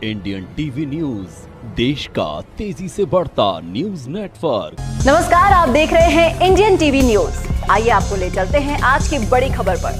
Indian TV news, देश का तेजी से बढ़ता न्यूज नेटवर्क। नमस्कार, आप देख रहे हैं इंडियन टीवी न्यूज। आइए आपको ले चलते हैं आज की बड़ी खबर पर।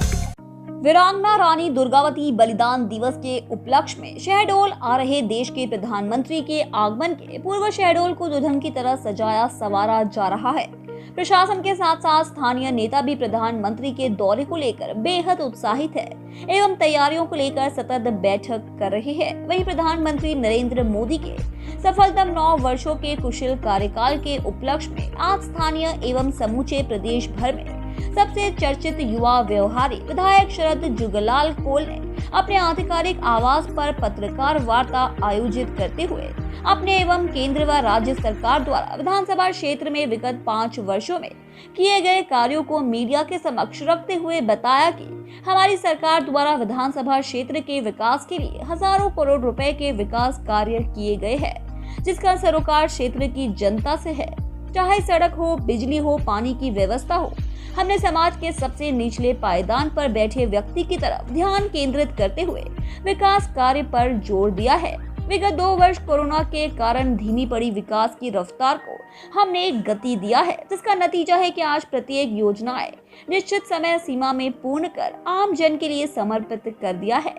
वीरांगना रानी दुर्गावती बलिदान दिवस के उपलक्ष्य में शहडोल आ रहे देश के प्रधानमंत्री के आगमन के पूर्व शहडोल को दुल्हन की तरह सजाया संवारा जा रहा है। प्रशासन के साथ साथ स्थानीय नेता भी प्रधानमंत्री के दौरे को लेकर बेहद उत्साहित है एवं तैयारियों को लेकर सतत बैठक कर रहे हैं। वहीं प्रधानमंत्री नरेंद्र मोदी के सफलतम 9 वर्षों के कुशल कार्यकाल के उपलक्ष्य में आज स्थानीय एवं समूचे प्रदेश भर में सबसे चर्चित युवा व्यवहारी विधायक शरद जुगलाल कोल ने अपने आधिकारिक आवास पर पत्रकार वार्ता आयोजित करते हुए अपने एवं केंद्र व राज्य सरकार द्वारा विधानसभा क्षेत्र में विगत 5 वर्षों में किए गए कार्यों को मीडिया के समक्ष रखते हुए बताया कि हमारी सरकार द्वारा विधानसभा क्षेत्र के विकास के लिए हजारों करोड़ रुपए के विकास कार्य किए गए हैं, जिसका सरोकार क्षेत्र की जनता से है। चाहे सड़क हो, बिजली हो, पानी की व्यवस्था हो, हमने समाज के सबसे निचले पायदान पर बैठे व्यक्ति की तरफ ध्यान केंद्रित करते हुए विकास कार्य पर जोर दिया है। विगत 2 वर्ष कोरोना के कारण धीमी पड़ी विकास की रफ्तार को हमने गति दिया है, जिसका नतीजा है कि आज प्रत्येक योजनाएं निश्चित समय सीमा में पूर्ण कर आम जन के लिए समर्पित कर दिया है।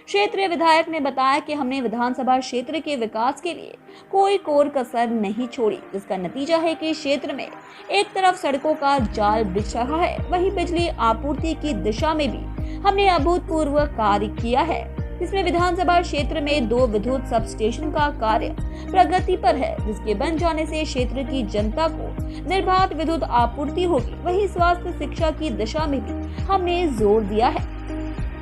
क्षेत्रीय विधायक ने बताया कि हमने विधानसभा क्षेत्र के विकास के लिए कोई कोर कसर नहीं छोड़ी, जिसका नतीजा है कि क्षेत्र में एक तरफ सड़कों का जाल बिछ रहा है, वहीं बिजली आपूर्ति की दिशा में भी हमने अभूतपूर्व कार्य किया है। इसमें विधानसभा क्षेत्र में 2 विद्युत सब स्टेशन का कार्य प्रगति पर है, जिसके बन जाने से क्षेत्र की जनता को निर्बाध विद्युत आपूर्ति होगी। वहीं स्वास्थ्य शिक्षा की दिशा में भी हमने जोर दिया है।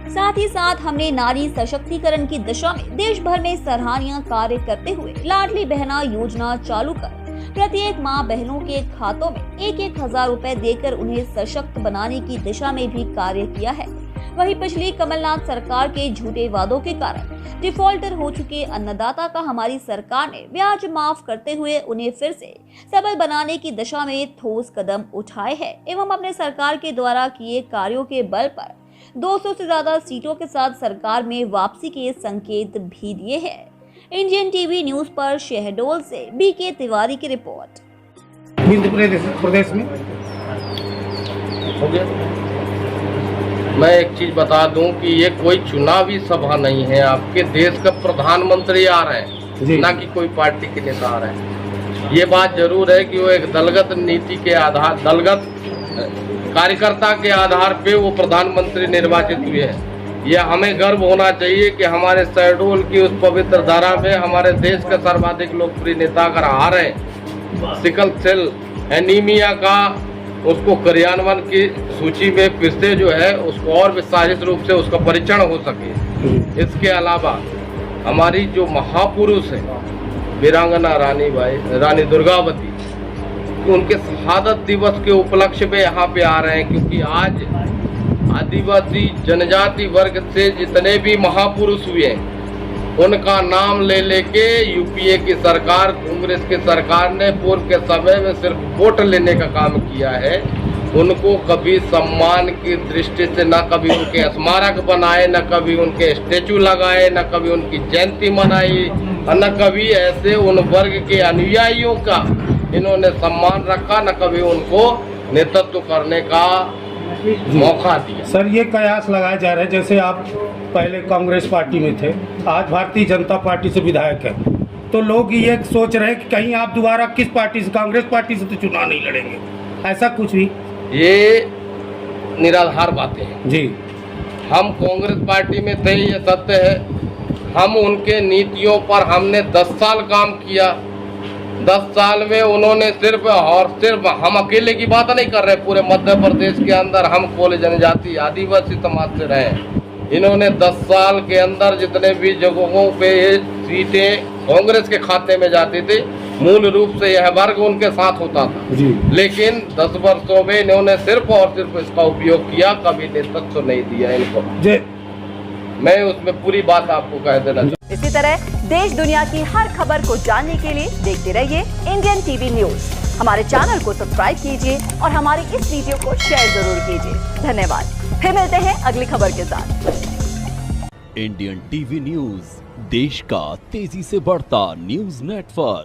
साथ ही साथ हमने नारी सशक्तिकरण की दिशा में देश भर में सराहनीय कार्य करते हुए लाडली बहना योजना चालू कर प्रत्येक मां बहनों के खातों में 1-1 हजार रुपए देकर उन्हें सशक्त बनाने की दिशा में भी कार्य किया है। वहीं पिछली कमलनाथ सरकार के झूठे वादों के कारण डिफॉल्टर हो चुके अन्नदाता का हमारी सरकार ने ब्याज माफ करते हुए उन्हें फिर से सबल बनाने की दिशा में ठोस कदम उठाए हैं एवं अपने सरकार के द्वारा किए कार्यों के बल पर 200 से ज्यादा सीटों के साथ सरकार में वापसी के संकेत भी दिए हैं। इंडियन टीवी न्यूज पर शहडोल से बीके तिवारी की रिपोर्ट। प्रदेश में हो गया। मैं एक चीज बता दूं कि ये कोई चुनावी सभा नहीं है। आपके देश का प्रधानमंत्री आ रहे हैं, ना कि कोई पार्टी के नेता आ रहे हैं। ये बात जरूर है कि वो एक दलगत नीति के आधार, दलगत कार्यकर्ता के आधार पे वो प्रधानमंत्री निर्वाचित हुए हैं। यह हमें गर्व होना चाहिए कि हमारे शहडोल की उस पवित्र धारा में हमारे देश के सर्वाधिक लोकप्रिय नेता अगर आ रहे हैं, सिकल सेल एनीमिया का उसको क्रियान्वयन की सूची में फिर से जो है उसको और विस्तारित रूप से उसका परीक्षण हो सके। इसके अलावा हमारी जो महापुरुष है वीरांगना रानी दुर्गावती, उनके शहादत दिवस के उपलक्ष्य में यहाँ पे आ रहे हैं, क्योंकि आज आदिवासी जनजाति वर्ग से जितने भी महापुरुष हुए हैं उनका नाम ले लेके यूपीए की सरकार, कांग्रेस की सरकार ने पूर्व के समय में सिर्फ वोट लेने का काम किया है। उनको कभी सम्मान की दृष्टि से न कभी उनके स्मारक बनाए, न कभी उनके स्टेचू लगाए, न कभी उनकी जयंती मनाई, न कभी ऐसे उन वर्ग के अनुयायियों का इन्होंने सम्मान रखा, न कभी उनको नेतृत्व करने का मौका दिया। सर, ये कयास लगाया जा रहा है, जैसे आप पहले कांग्रेस पार्टी में थे, आज भारतीय जनता पार्टी से विधायक है, तो लोग ये सोच रहे हैं कि कहीं आप दोबारा किस पार्टी से, कांग्रेस पार्टी से तो चुनाव नहीं लड़ेंगे, ऐसा कुछ भी? ये निराधार बातें हैं जी। हम कांग्रेस पार्टी में थे, ये सत्य है। हम उनके नीतियों पर हमने 10 साल काम किया। 10 साल में उन्होंने सिर्फ और सिर्फ, हम अकेले की बात नहीं कर रहे, पूरे मध्य प्रदेश के अंदर हम कोल जनजाति आदिवासी समाज से रहे। इन्होंने 10 साल के अंदर जितने भी जगहों पे सीटें कांग्रेस के खाते में जाती थी, मूल रूप से यह वर्ग उनके साथ होता था जी। लेकिन 10 वर्षों में इन्होंने सिर्फ और सिर्फ इसका उपयोग किया, कभी नेतृत्व नहीं दिया इनको जी। मैं उसमें पूरी बात आपको कह देना। इसी तरह देश दुनिया की हर खबर को जानने के लिए देखते रहिए इंडियन टीवी न्यूज। हमारे चैनल को सब्सक्राइब कीजिए और हमारे इस वीडियो को शेयर जरूर कीजिए। धन्यवाद। फिर मिलते हैं अगली खबर के साथ। इंडियन टीवी न्यूज, देश का तेजी से बढ़ता न्यूज नेटवर्क।